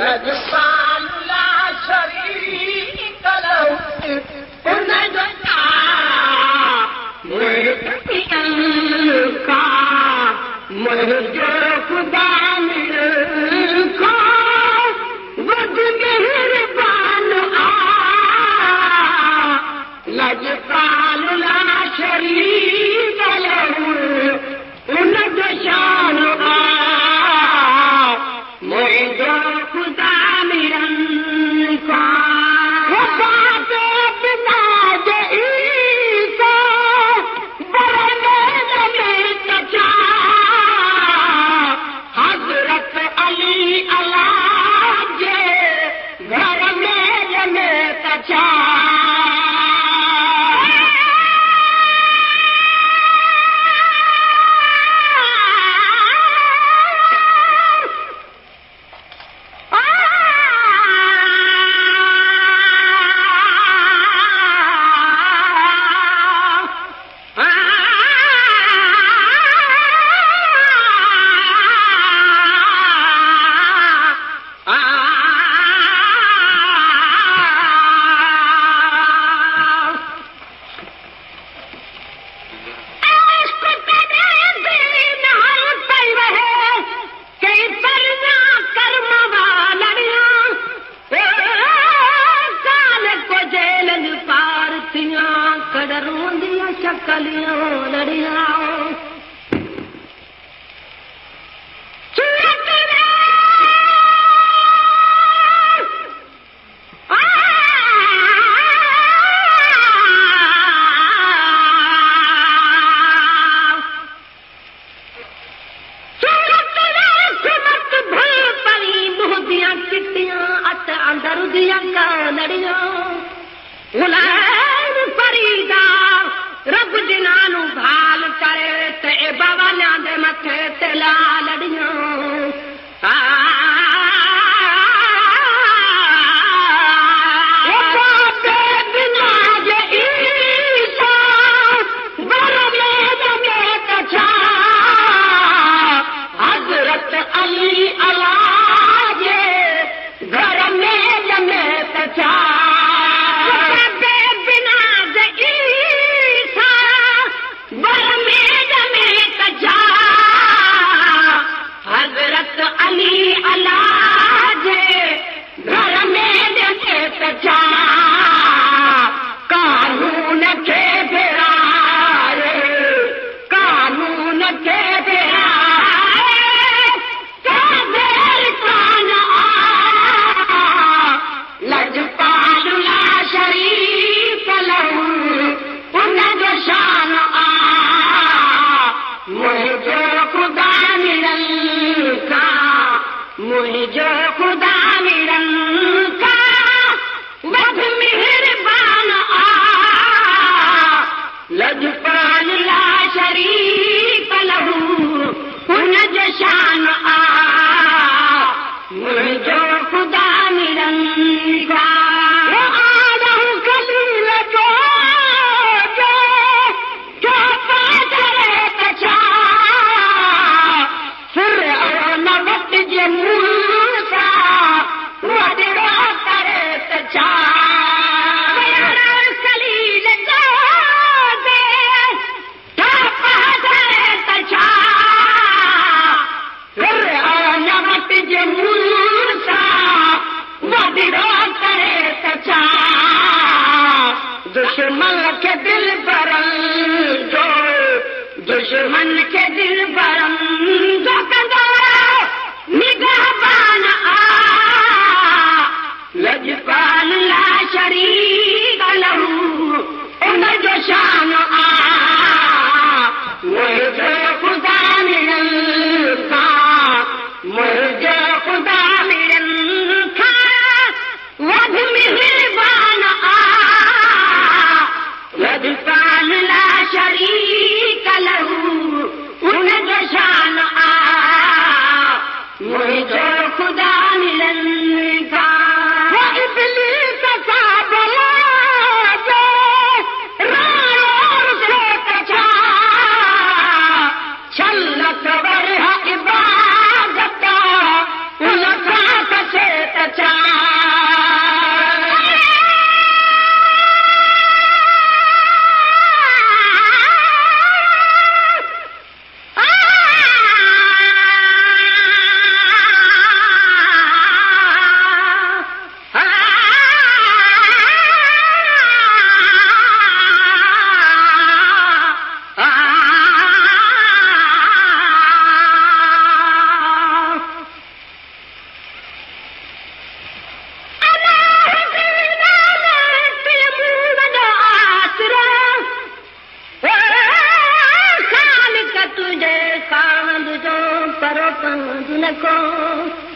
लजपाल ला शरीक लहू उन जो का मुंहिंजो ख़ुदा का वध मेहरबान आ लजपाल ला शरीक लहू उन जो शान आ मुंहिंजो ख़ुदा निरंकार दुश्मन के दिल बरम जो कंदा निगहबान आ लजपाल ला शरीक लहू उन जो शान आ मुझे खुदा मिलन का मुझे खुदा मिलन का वध मेहरबान आ लजपाल ला शरीक लहू उन जो शान आ मुझे खुदा मिलन का इबादत उन खां को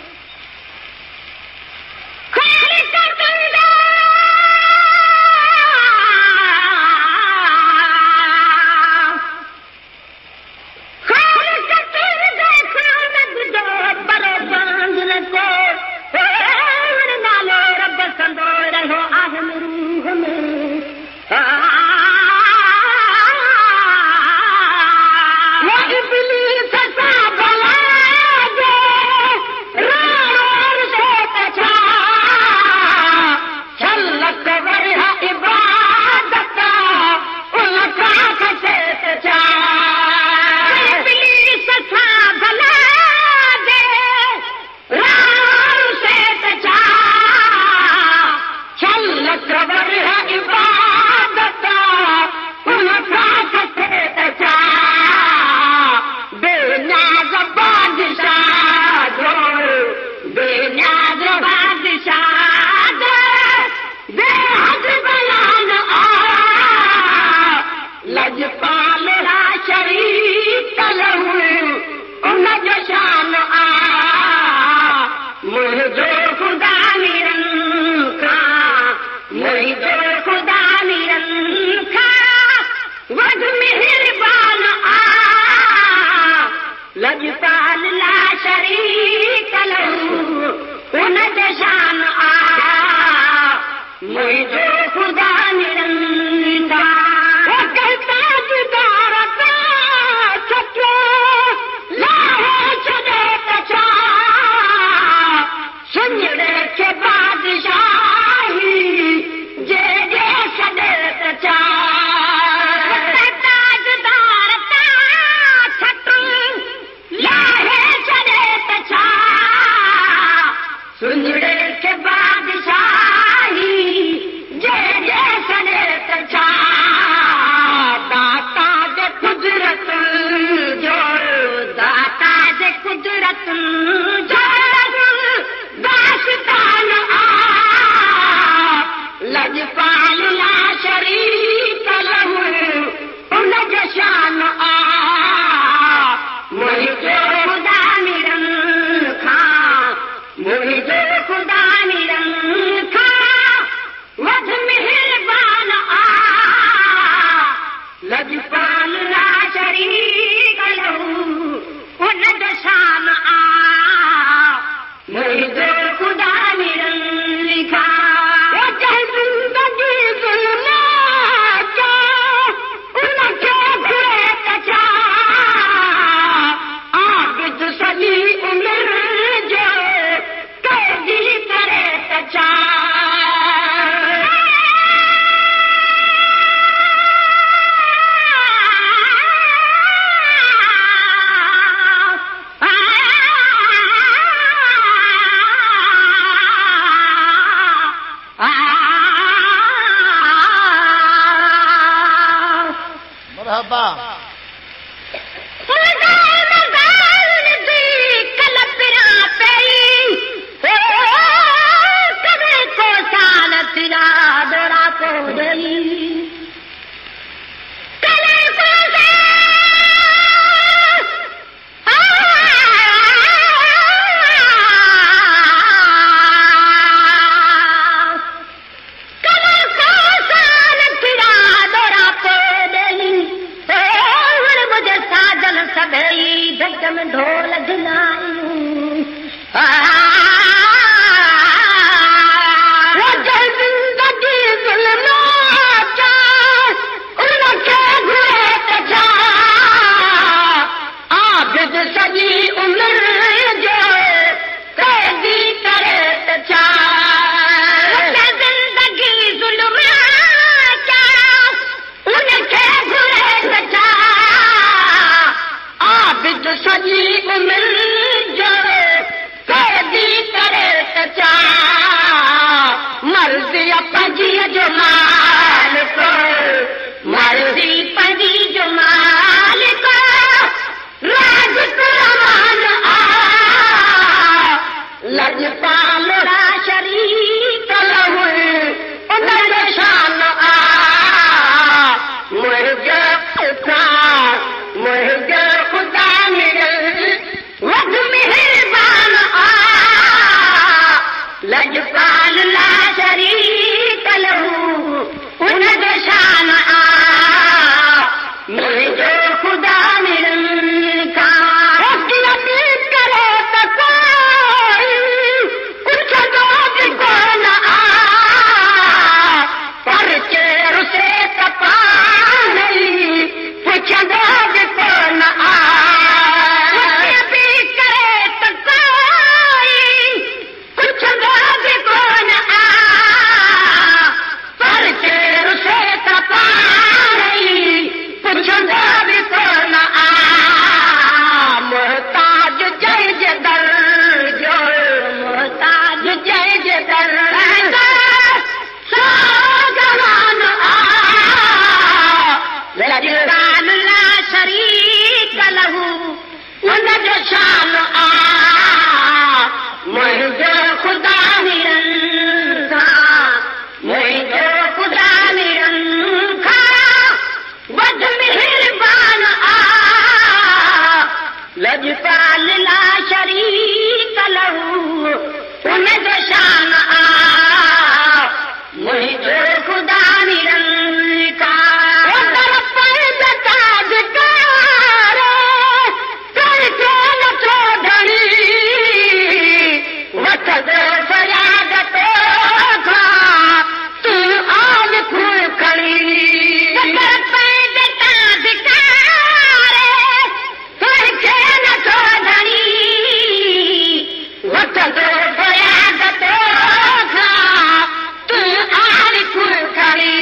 उन जो शान आ मुझे खुदा निरंकार उतर पर ताजकार करके न चौधरी वठ दे फरियाद तो खा तू आज खुल खड़ी उतर पर ताजकार करके न चौधरी वठ दे फरियाद तो खा तू आज खुल खड़ी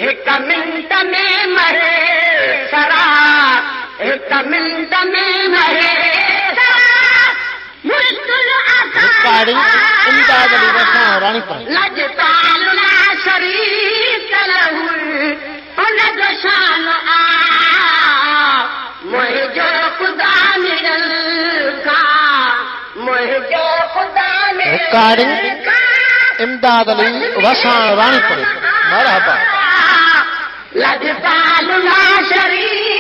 एक मिनट में मरे सरा एक मिनट में मरे इमदाद अली वसां रानीपुर लजपाल ना शरीक लहू उन जो शान आ मुझे खुदा मिलल का मुझे खुदा रिकॉर्डिंग इमदाद अली वसां रानीपुर मरहबा लजपाल ना शरीक